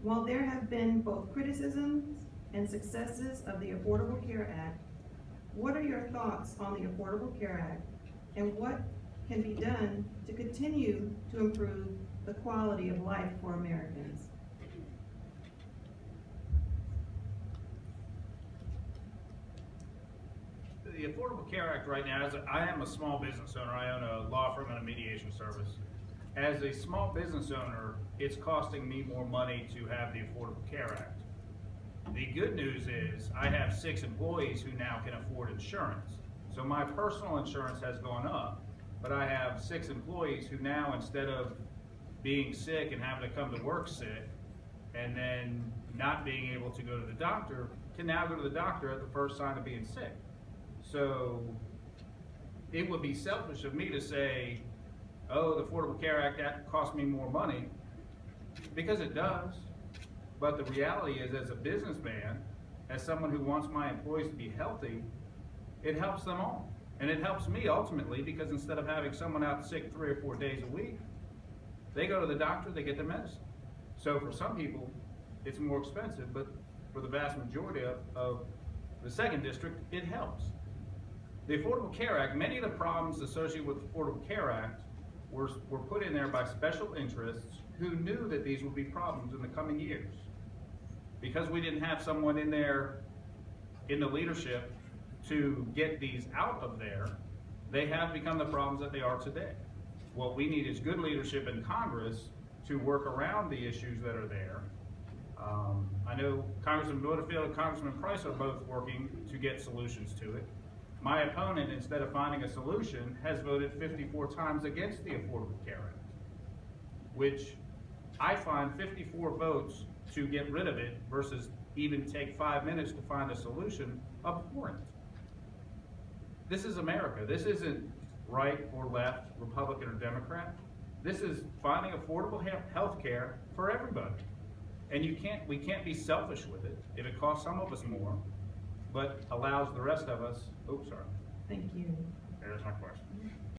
While there have been both criticisms and successes of the Affordable Care Act, what are your thoughts on the Affordable Care Act and what can be done to continue to improve the quality of life for Americans? The Affordable Care Act right now, I am a small business owner. I own a law firm and a mediation service. As a small business owner, it's costing me more money to have the Affordable Care Act. The good news is I have 6 employees who now can afford insurance. So my personal insurance has gone up, but I have 6 employees who now, instead of being sick and having to come to work sick and then not being able to go to the doctor, can now go to the doctor at the first sign of being sick. So it would be selfish of me to say, oh, the Affordable Care Act, that cost me more money, because it does. But the reality is, as a businessman, as someone who wants my employees to be healthy, it helps them all. And it helps me ultimately, because instead of having someone out sick 3 or 4 days a week, they go to the doctor, they get their medicine. So for some people, it's more expensive, but for the vast majority of the 2nd district, it helps. The Affordable Care Act, many of the problems associated with the Affordable Care Act were put in there by special interests who knew that these would be problems in the coming years. Because we didn't have someone in there in the leadership to get these out of there, they have become the problems that they are today. What we need is good leadership in Congress to work around the issues that are there. I know Congressman Butterfield and Congressman Price are both working to get solutions to it. My opponent, instead of finding a solution, has voted 54 times against the Affordable Care Act, which I find 54 votes to get rid of it versus even take 5 minutes to find a solution abhorrent. This is America. This isn't right or left, Republican or Democrat. This is finding affordable health care for everybody. And we can't be selfish with it if it costs some of us more, but allows the rest of us, oops, sorry. Thank you. There's my question.